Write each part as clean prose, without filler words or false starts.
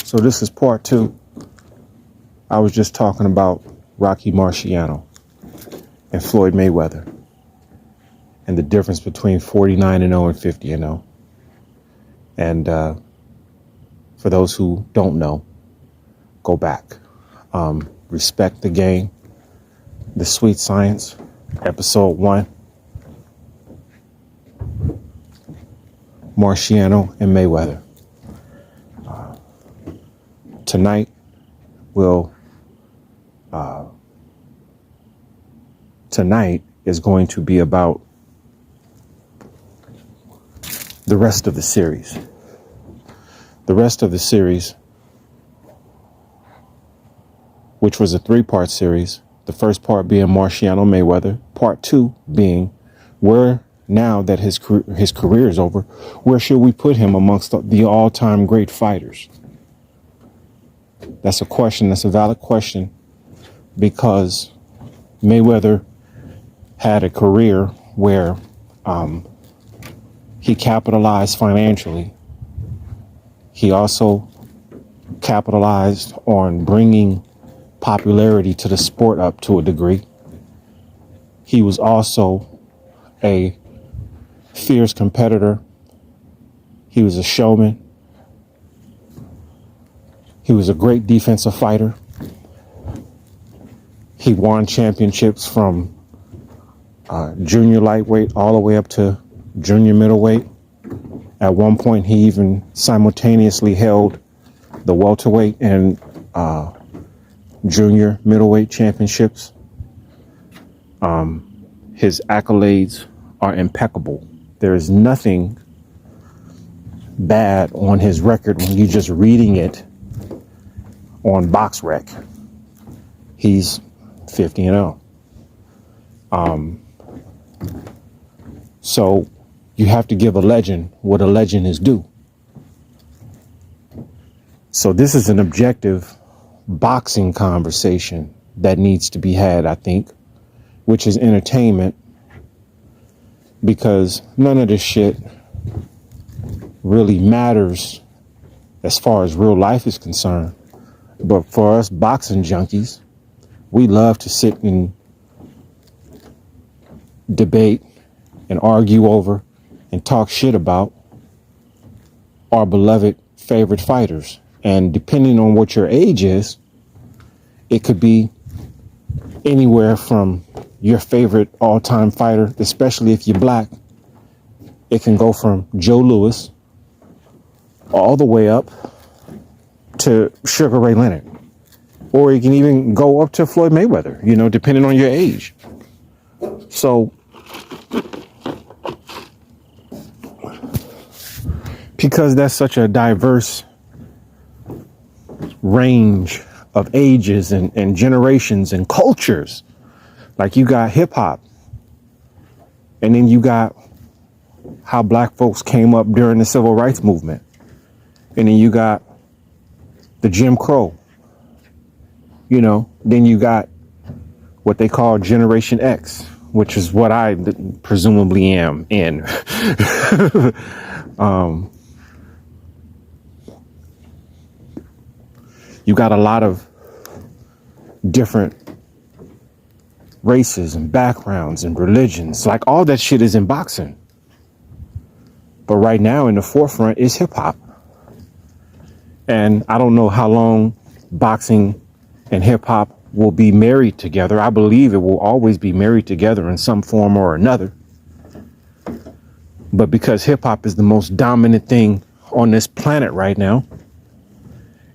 So this is part two. I was just talking about Rocky Marciano and Floyd Mayweather and the difference between 49-0 and 50-0. And for those who don't know, go back. Respect the Game, The Sweet Science, episode 1. Marciano and Mayweather. Tonight is going to be about the rest of the series. The rest of the series, which was a 3-part series. The first part being Marciano Mayweather. Part 2 being where, now that his career is over, where should we put him amongst the all-time great fighters? That's a question. That's a valid question, because Mayweather had a career where he capitalized financially. He also capitalized on bringing popularity to the sport up to a degree. He was also a fierce competitor. He was a showman. He was a great defensive fighter. He won championships from junior lightweight all the way up to junior middleweight. At one point, he even simultaneously held the welterweight and junior middleweight championships. His accolades are impeccable. There is nothing bad on his record when you're just reading it on BoxRec. He's 50-0. So you have to give a legend what a legend is due. So this is an objective boxing conversation that needs to be had, I think, which is entertainment, because none of this shit really matters as far as real life is concerned. But for us boxing junkies, we love to sit and debate and argue over and talk shit about our beloved favorite fighters. And depending on what your age is, it could be anywhere from your favorite all-time fighter, especially if you're black. It can go from Joe Louis all the way up to Sugar Ray Leonard. Or you can even go up to Floyd Mayweather, depending on your age. So, because that's such a diverse range of ages and generations and cultures, like you got hip hop, and then you got how black folks came up during the civil rights movement, and then you got the Jim Crow, then you got what they call Generation X, which is what I presumably am in. You got a lot of different races and backgrounds and religions. Like, all that shit is in boxing. But right now in the forefront is hip hop. And I don't know how long boxing and hip hop will be married together. I believe it will always be married together in some form or another. But because hip hop is the most dominant thing on this planet right now,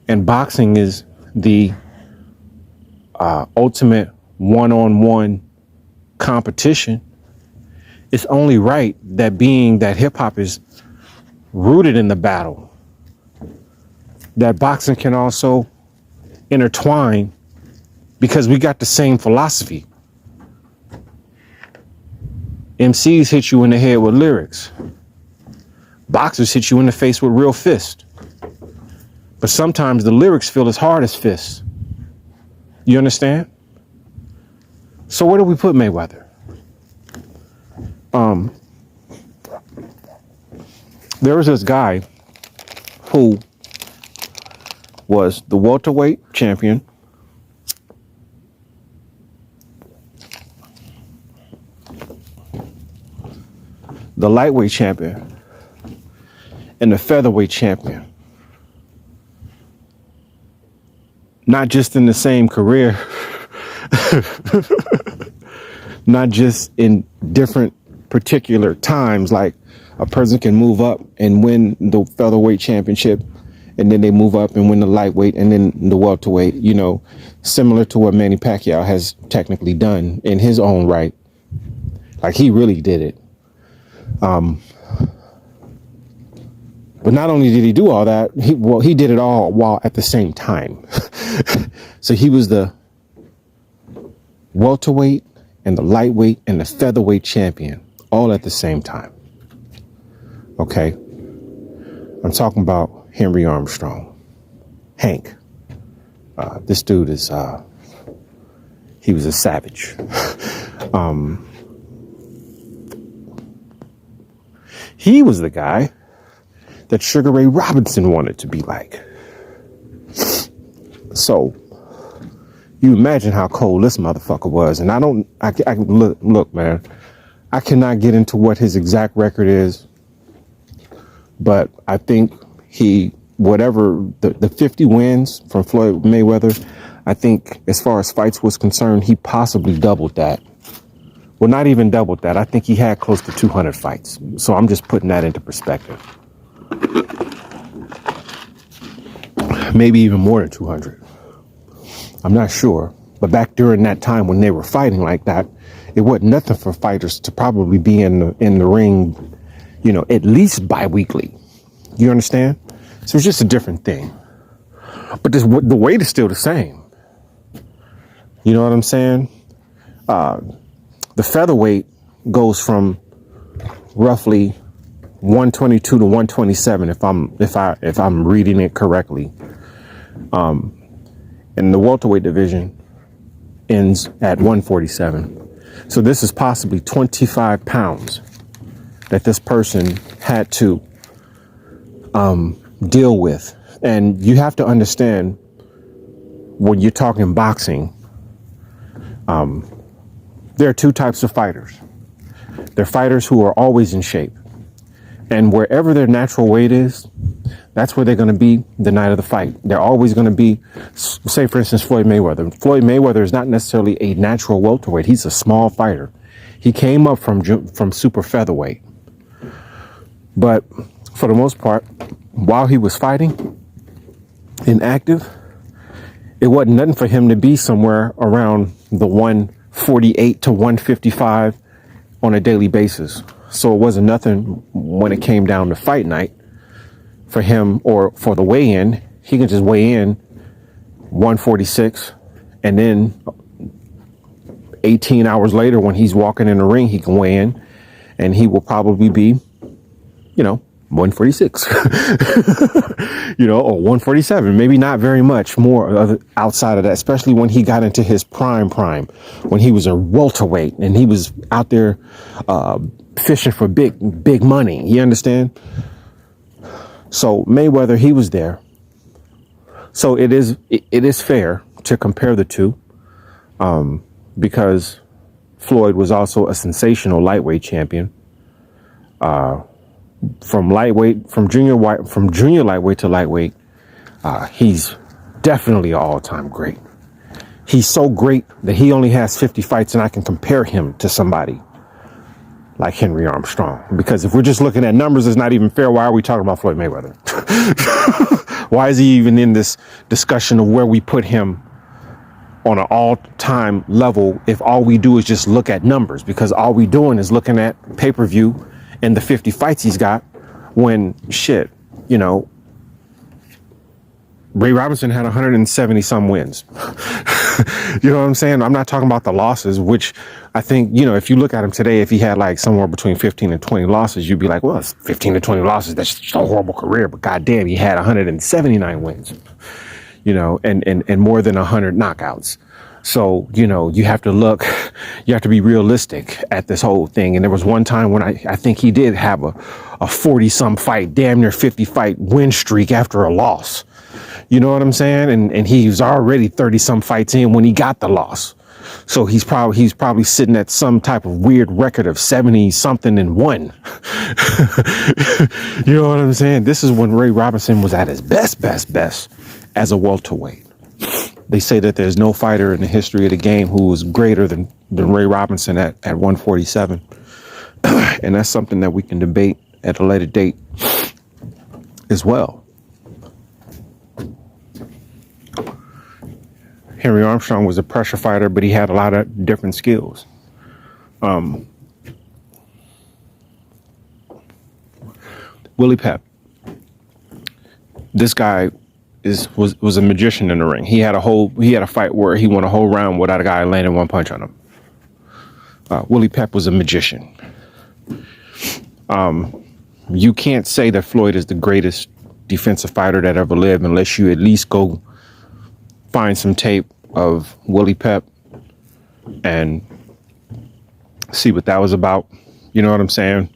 and boxing is the ultimate one-on-one competition, it's only right that, being that hip hop is rooted in the battle, that boxing can also intertwine, because we got the same philosophy. MCs hit you in the head with lyrics. Boxers hit you in the face with real fists. But sometimes the lyrics feel as hard as fists. You understand? So where do we put Mayweather? There was this guy who was the welterweight champion, the lightweight champion, and the featherweight champion. Not just in the same career, not just in different particular times. Like a person can move up and win the featherweight championship, and then they move up and win the lightweight and then the welterweight, you know, similar to what Manny Pacquiao has technically done in his own right. Like he really did it. But not only did he do all that, he did it all while at the same time. So he was the welterweight and the lightweight and the featherweight champion all at the same time. Okay. I'm talking about Henry Armstrong. Hank. This dude is, he was a savage. He was the guy that Sugar Ray Robinson wanted to be like. So you imagine how cold this motherfucker was. And I look, man, I cannot get into what his exact record is, but I think whatever the 50 wins from Floyd Mayweather, I think as far as fights was concerned, he possibly doubled that. Well, not even doubled that. I think he had close to 200 fights. So I'm just putting that into perspective. Maybe even more than 200. I'm not sure. But back during that time when they were fighting like that, it wasn't nothing for fighters to probably be in the ring, you know, at least bi-weekly. You understand? So it's just a different thing. But the weight is still the same. You know what I'm saying? The featherweight goes from roughly 122 to 127 if I'm reading it correctly. And the welterweight division ends at 147. So this is possibly 25 pounds that this person had to deal with. And you have to understand, when you're talking boxing, there are two types of fighters. They're fighters who are always in shape. And wherever their natural weight is, that's where they're going to be the night of the fight. They're always going to be, say, for instance, Floyd Mayweather. Floyd Mayweather is not necessarily a natural welterweight. He's a small fighter. He came up from super featherweight. But for the most part, while he was fighting and active, it wasn't nothing for him to be somewhere around the 148 to 155 on a daily basis. So it wasn't nothing when it came down to fight night for him, or for the weigh-in. He can just weigh in 146, and then 18 hours later when he's walking in the ring, he can weigh in and he will probably be, 146, or 147, maybe not very much more outside of that, especially when he got into his prime, when he was a welterweight and he was out there fishing for big money. You understand? So Mayweather, he was there. So it is fair to compare the two, because Floyd was also a sensational lightweight champion. From junior lightweight to lightweight, he's definitely an all-time great. He's so great that he only has 50 fights, and I can compare him to somebody like Henry Armstrong. Because if we're just looking at numbers, it's not even fair. Why are we talking about Floyd Mayweather? Why is he even in this discussion of where we put him on an all-time level if all we do is just look at numbers? Because all we doing is looking at pay-per-view and the 50 fights he's got, when Ray Robinson had 170 some wins. You know what I'm saying? I'm not talking about the losses, which I think, if you look at him today, if he had like somewhere between 15 and 20 losses, you'd be like, well, it's 15 to 20 losses. That's just a horrible career. But goddamn, he had 179 wins, and more than 100 knockouts. So, you have to be realistic at this whole thing. And there was one time when I think he did have a 40 some fight, damn near 50 fight win streak after a loss. You know what I'm saying? And he was already 30 some fights in when he got the loss. So he's probably sitting at some type of weird record of 70 something and one. You know what I'm saying? This is when Ray Robinson was at his best as a welterweight. They say that there's no fighter in the history of the game who was greater than Ray Robinson at 147. And that's something that we can debate at a later date as well. Henry Armstrong was a pressure fighter, but he had a lot of different skills. Willie Pep. This guy was a magician in the ring. He had a fight where he won a whole round without a guy landing one punch on him. Willie Pep was a magician. You can't say that Floyd is the greatest defensive fighter that ever lived unless you at least go find some tape of Willie Pep and see what that was about. You know what I'm saying?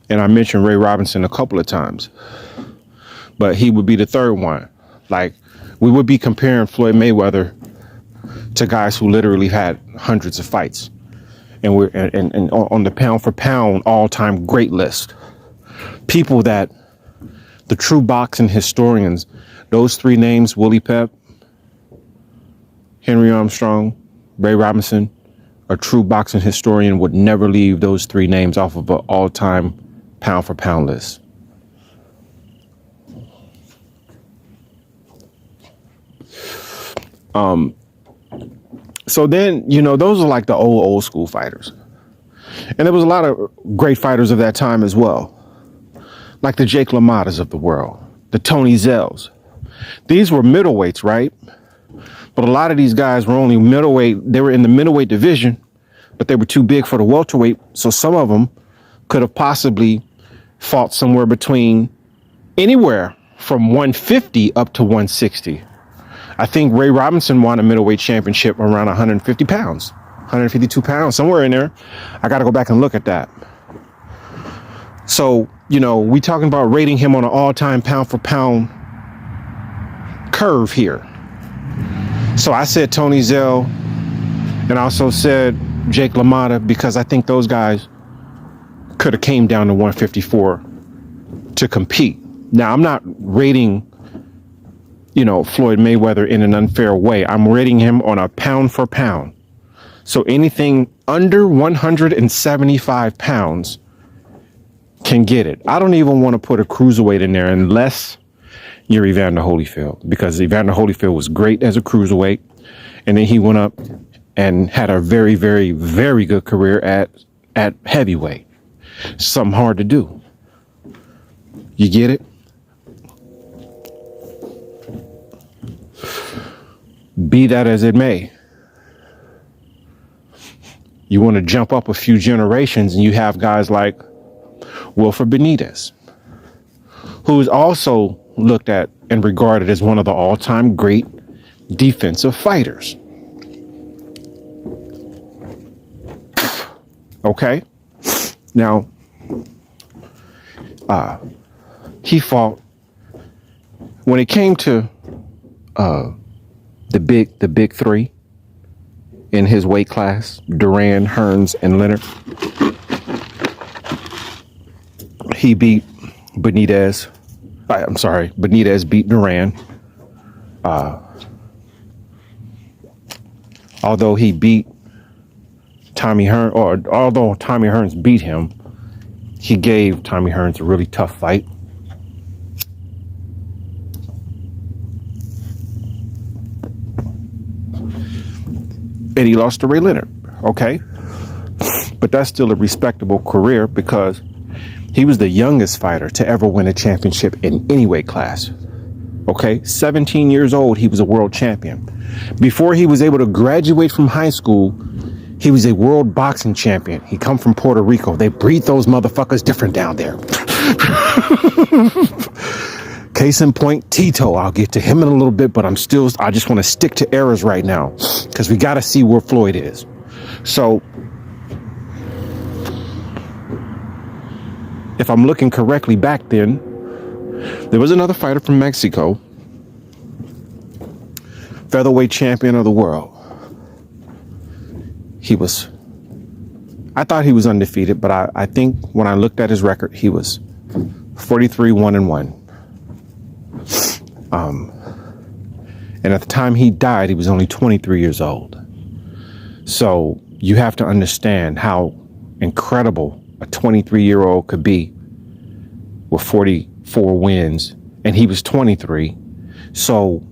And I mentioned Ray Robinson a couple of times, but he would be the third one. Like, we would be comparing Floyd Mayweather to guys who literally had hundreds of fights. And we're and on the pound for pound all-time great list. People that the true boxing historians, those three names, Willie Pep, Henry Armstrong, Ray Robinson, a true boxing historian would never leave those three names off of an all-time pound for pound list. So then, you know, those are like the old school fighters. And there was a lot of great fighters of that time as well. Like the Jake LaMotta's of the world, the Tony Zells. These were middleweights, right? But a lot of these guys were only middleweight. They were in the middleweight division, but they were too big for the welterweight. So some of them could have possibly fought somewhere between anywhere from 150 up to 160. I think Ray Robinson won a middleweight championship around 150 pounds, 152 pounds, somewhere in there. I got to go back and look at that. So, you know, we talking about rating him on an all-time pound for pound curve here. So I said Tony Zell and also said Jake LaMotta because I think those guys could have came down to 154 to compete. Now, I'm not rating, you know, Floyd Mayweather in an unfair way. I'm rating him on a pound for pound. So anything under 175 pounds can get it. I don't even want to put a cruiserweight in there unless you're Evander Holyfield, because Evander Holyfield was great as a cruiserweight. And then he went up and had a very, very, very good career at heavyweight. Something hard to do. You get it? Be that as it may, you want to jump up a few generations and you have guys like Wilfred Benitez, who is also looked at and regarded as one of the all-time great defensive fighters. Okay. Now, he fought when it came to the big three in his weight class, Duran, Hearns, and Leonard. He beat Benitez. Benitez beat Duran. Although he beat Tommy Hearns, or although Tommy Hearns beat him, he gave Tommy Hearns a really tough fight. And he lost to Ray Leonard, okay? But that's still a respectable career because he was the youngest fighter to ever win a championship in any weight class, okay? 17 years old, he was a world champion. Before he was able to graduate from high school, he was a world boxing champion. He come from Puerto Rico. They breed those motherfuckers different down there. Case in point, Tito. I'll get to him in a little bit, but I just want to stick to eras right now because we got to see where Floyd is. So if I'm looking correctly back then, there was another fighter from Mexico, featherweight champion of the world. I thought he was undefeated, but I think when I looked at his record, he was 43-1-1. And at the time he died, he was only 23 years old. So you have to understand how incredible a 23-year-old could be with 44 wins, and he was 23. So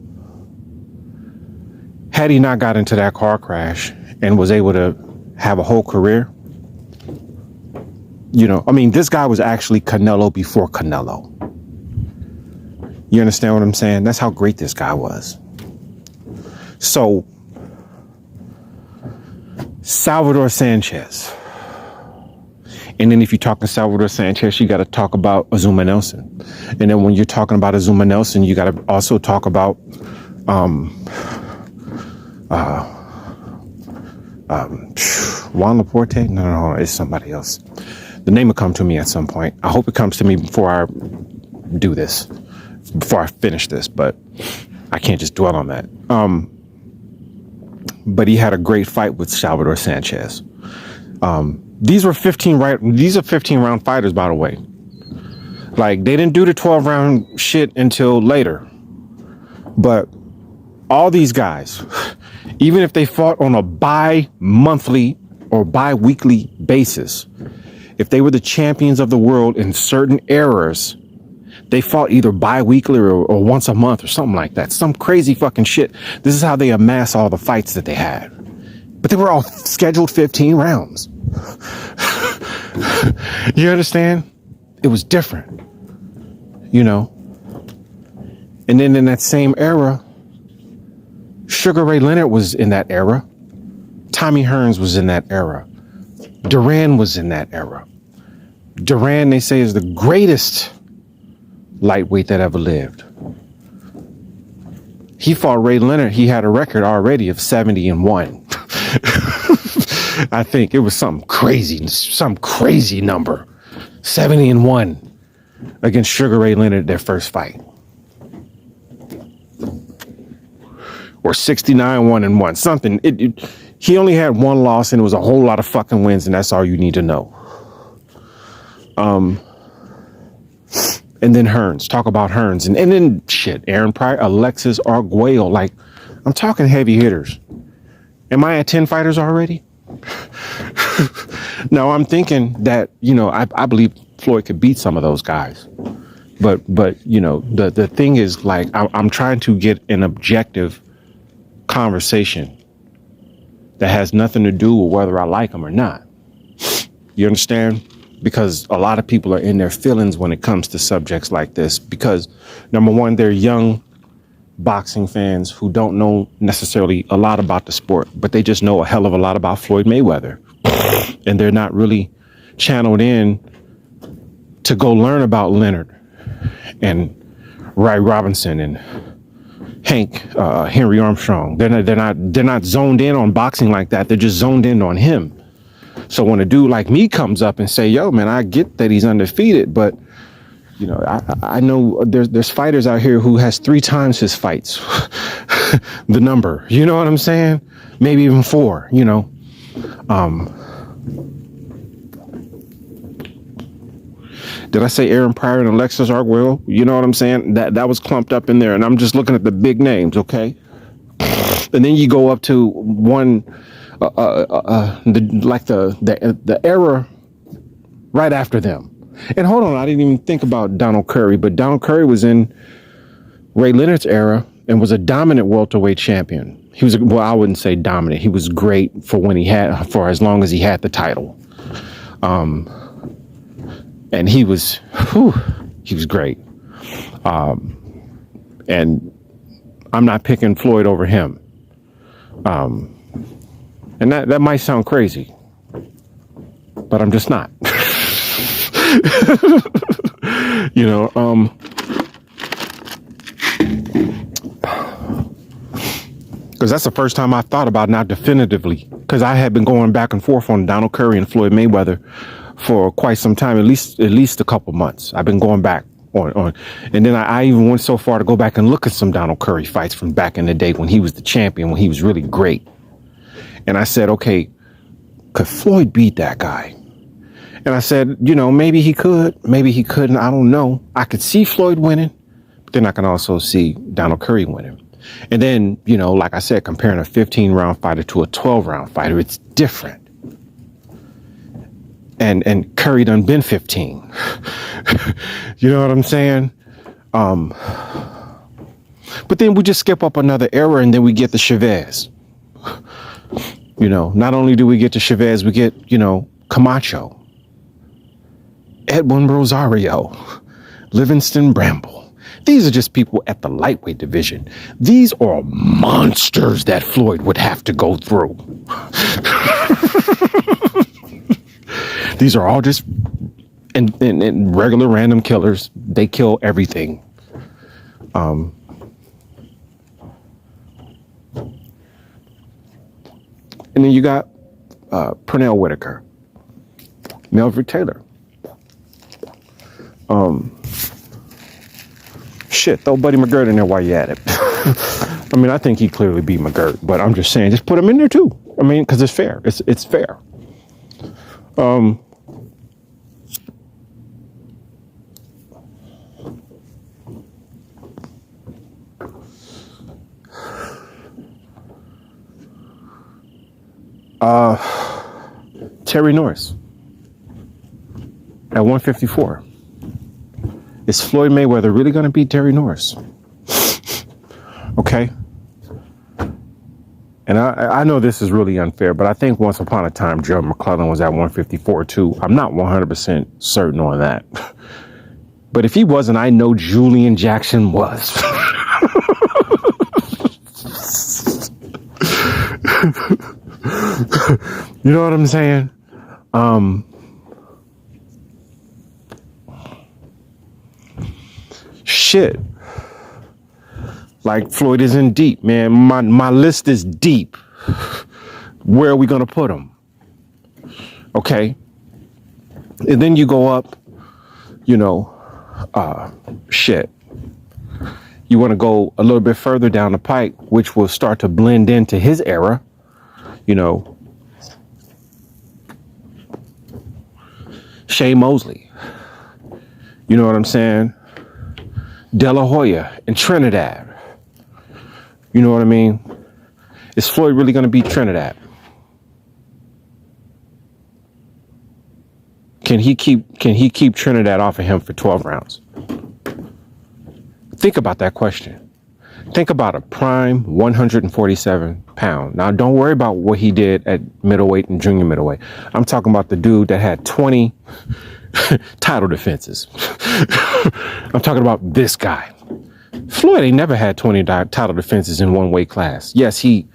had he not got into that car crash and was able to have a whole career, this guy was actually Canelo before Canelo. You understand what I'm saying? That's how great this guy was. So Salvador Sanchez. And then if you're talking Salvador Sanchez, you got to talk about Azuma Nelson. And then when you're talking about Azuma Nelson, you got to also talk about Juan Laporte. No, it's somebody else. The name will come to me at some point. I hope it comes to me before I do this, before I finish this, but I can't just dwell on that. But he had a great fight with Salvador Sanchez. These are 15 round fighters, by the way. Like, they didn't do the 12 round shit until later. But all these guys, even if they fought on a bi-monthly or bi-weekly basis, if they were the champions of the world in certain eras, they fought either bi-weekly or once a month or something like that. Some crazy fucking shit. This is how they amass all the fights that they had. But they were all scheduled 15 rounds. You understand? It was different, And then in that same era, Sugar Ray Leonard was in that era. Tommy Hearns was in that era. Duran was in that era. Duran, they say, is the greatest lightweight that ever lived. He fought Ray Leonard. He had a record already of 70-1. I think it was some crazy number. 70-1 against Sugar Ray Leonard, their first fight. Or 69-1-1, something. He only had one loss, and it was a whole lot of fucking wins, and that's all you need to know. And then Hearns. Talk about Hearns. And then Aaron Pryor, Alexis Arguello. Like, I'm talking heavy hitters. Am I at 10 fighters already? No, I'm thinking that, I believe Floyd could beat some of those guys. But the thing is, like, I'm trying to get an objective conversation that has nothing to do with whether I like them or not. You understand? Because a lot of people are in their feelings when it comes to subjects like this, because number one, they're young boxing fans who don't know necessarily a lot about the sport, but they just know a hell of a lot about Floyd Mayweather. And they're not really channeled in to go learn about Leonard and Ray Robinson and Henry Armstrong. They're not zoned in on boxing like that. They're just zoned in on him. So when a dude like me comes up and say, yo, man, I get that he's undefeated, but I know there's fighters out here who has 3 times his fights, the number, you know what I'm saying? Maybe even 4, Did I say Aaron Pryor and Alexis Arguello? You know what I'm saying? That was clumped up in there, and I'm just looking at the big names, okay? And then you go up to one, the era right after them. And hold on, I didn't even think about Donald Curry, but Donald Curry was in Ray Leonard's era and was a dominant welterweight champion. He was, I wouldn't say dominant. He was great for as long as he had the title. And he was great. And I'm not picking Floyd over him. And that might sound crazy, but I'm just not. Because that's the first time I thought about, not definitively, because I had been going back and forth on Donald Curry and Floyd Mayweather for quite some time, at least a couple months. I've been going back on, and then I even went so far to go back and look at some Donald Curry fights from back in the day when he was the champion, when he was really great. And I said, okay, could Floyd beat that guy? And I said, maybe he could, maybe he couldn't. I don't know. I could see Floyd winning, but then I can also see Donald Curry winning. And then, like I said, comparing a 15-round fighter to a 12-round fighter, it's different. And Curry done been 15. You know what I'm saying? But then we just skip up another era and then we get the Chavez. Not only do we get the Chavez, we get, Camacho, Edwin Rosario, Livingston Bramble. These are just people at the lightweight division. These are monsters that Floyd would have to go through. These are all just and regular random killers. They kill everything. And then you got Pernell Whitaker, Melvin Taylor. Throw Buddy McGirt in there while you're at it. I mean, I think he clearly beat McGirt, but I'm just saying, just put him in there too. I mean, because it's fair. It's fair. Terry Norris at 154. Is Floyd Mayweather really going to beat Terry Norris? Okay. And I know this is really unfair, but I think once upon a time, Joe McClellan was at 154 too. I'm not 100% certain on that. But if he wasn't, I know Julian Jackson was. You know what I'm saying? Shit. Like Floyd is in deep, man. My list is deep. Where are we going to put him? Okay. And then you go up, shit. You want to go a little bit further down the pike, which will start to blend into his era, Shea Mosley. You know what I'm saying? De La Hoya in Trinidad. You know what I mean? Is Floyd really going to beat Trinidad? Can he keep Trinidad off of him for 12 rounds? Think about that question. Think about a prime 147 pound. Now, don't worry about what he did at middleweight and junior middleweight. I'm talking about the dude that had 20 title defenses. I'm talking about this guy. Floyd ain't never had 20 title defenses in one weight class. Yes, he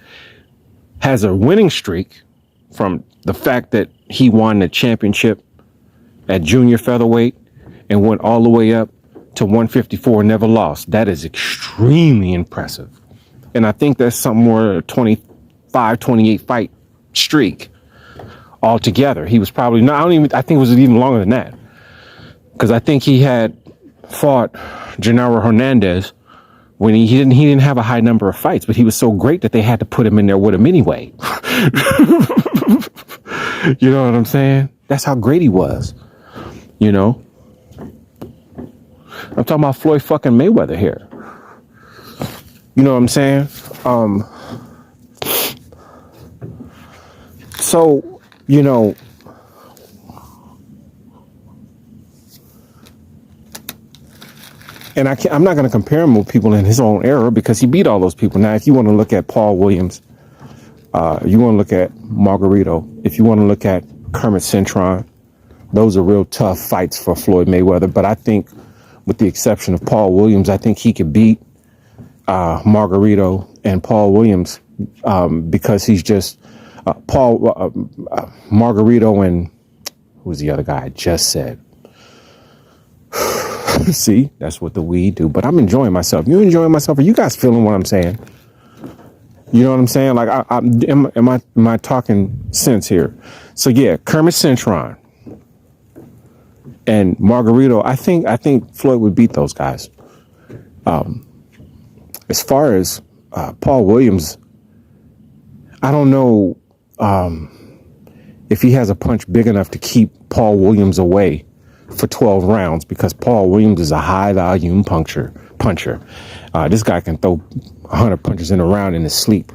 has a winning streak from the fact that he won the championship at junior featherweight and went all the way up to 154 and never lost. That is extremely impressive. And I think that's somewhere 25, 28 fight streak altogether. He was probably not, I think it was even longer than that. Because I think he had fought Gennaro Hernandez when he didn't have a high number of fights, but he was so great that they had to put him in there with him anyway. You know what I'm saying? That's how great he was. I'm talking about Floyd fucking Mayweather here. You know what I'm saying? So, and I'm not going to compare him with people in his own era because he beat all those people. Now, if you want to look at Paul Williams, you want to look at Margarito, if you want to look at Kermit Cintron, those are real tough fights for Floyd Mayweather. But I think, with the exception of Paul Williams, I think he could beat Margarito and Paul Williams because he's just Margarito and who's the other guy I just said? See, that's what the weed do. But I'm enjoying myself. You enjoying myself? Are you guys feeling what I'm saying? You know what I'm saying? Like, am I talking sense here? So yeah, Kermit Cintron, And Margarito, I think Floyd would beat those guys. As far as Paul Williams, I don't know if he has a punch big enough to keep Paul Williams away for 12 rounds, because Paul Williams is a high volume puncher. This guy can throw 100 punches in a round in his sleep.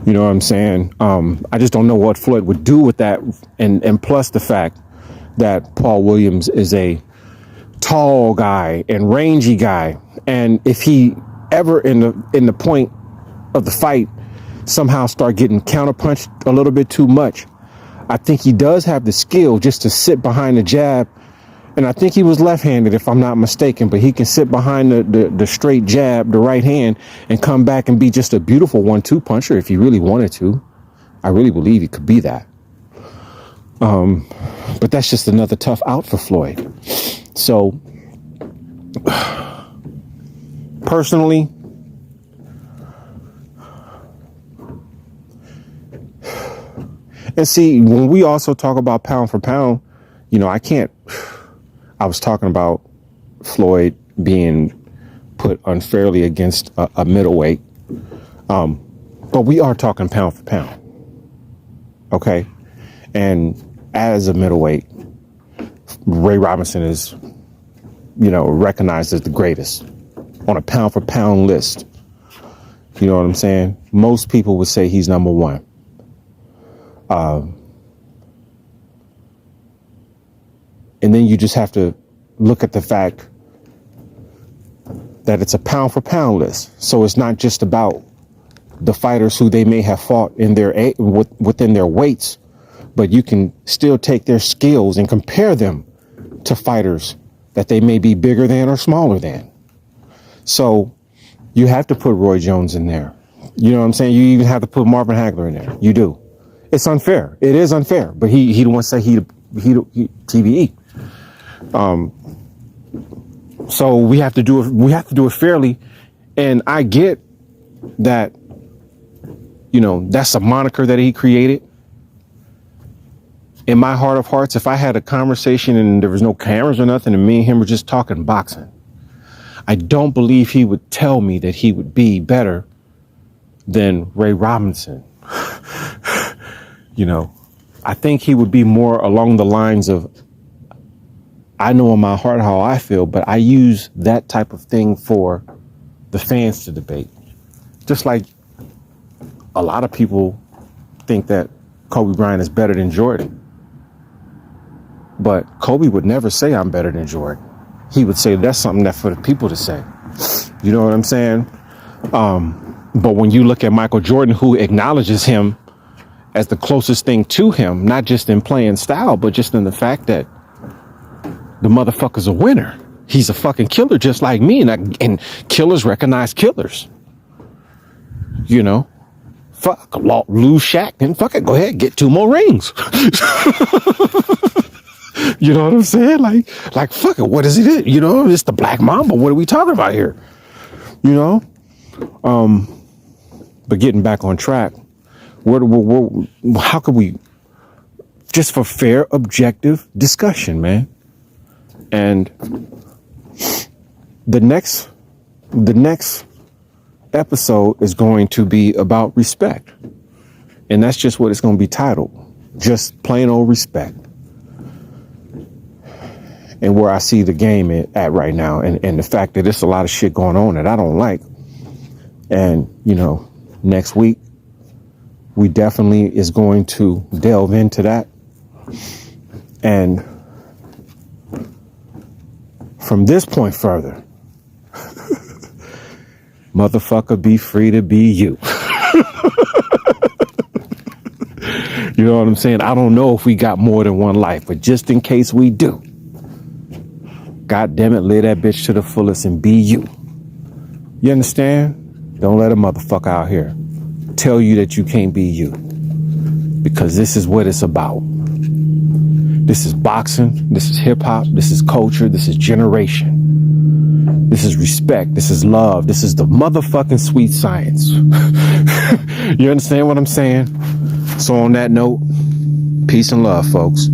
You know what I'm saying? I just don't know what Floyd would do with that. And plus the fact that Paul Williams is a tall guy and rangy guy. And if he ever in the point of the fight somehow start getting counterpunched a little bit too much, I think he does have the skill just to sit behind the jab. And I think he was left-handed, if I'm not mistaken, but he can sit behind the straight jab, the right hand, and come back and be just a beautiful 1-2 puncher if he really wanted to. I really believe he could be that. But that's just another tough out for Floyd. So, personally, and see, when we also talk about pound for pound, you know, I was talking about Floyd being put unfairly against a middleweight. But we are talking pound for pound. Okay. And as a middleweight, Ray Robinson is, you know, recognized as the greatest on a pound for pound list. You know what I'm saying? Most people would say he's number one. And then you just have to look at the fact that it's a pound for pound list. So it's not just about the fighters who they may have fought in within their weights, but you can still take their skills and compare them to fighters that they may be bigger than or smaller than. So you have to put Roy Jones in there. You know what I'm saying? You even have to put Marvin Hagler in there. You do. It's unfair. It is unfair. But he don't want to say he TBE. So we have to do it fairly. And I get that, you know, that's a moniker that he created. In my heart of hearts, if I had a conversation and there was no cameras or nothing and me and him were just talking boxing, I don't believe he would tell me that he would be better than Ray Robinson. You know, I think he would be more along the lines of, I know in my heart how I feel, but I use that type of thing for the fans to debate. Just like a lot of people think that Kobe Bryant is better than Jordan. But Kobe would never say I'm better than Jordan. He would say that's something that's for the people to say. You know what I'm saying? But when you look at Michael Jordan, who acknowledges him as the closest thing to him, not just in playing style, but just in the fact that the motherfucker's a winner. He's a fucking killer just like me. And killers recognize killers. You know? Fuck, lose Shaq and fuck it, go ahead, get 2 more rings. You know what I'm saying? Like fuck it, what is it? You know, it's the Black Mamba. What are we talking about here? You know? But getting back on track, how could we, just for fair, objective discussion, man. And the next episode is going to be about respect. And that's just what it's going to be titled. Just plain old respect. And where I see the game at right now, and the fact that there's a lot of shit going on that I don't like. And, you know, next week, we definitely is going to delve into that. And from this point further, motherfucker, be free to be you. You know what I'm saying? I don't know if we got more than one life, but just in case we do, God damn it, live that bitch to the fullest and be you. You understand? Don't let a motherfucker out here tell you that you can't be you, because this is what it's about. This is boxing. This is hip hop. This is culture. This is generation. This is respect. This is love. This is the motherfucking sweet science. You understand what I'm saying? So on that note, peace and love, folks.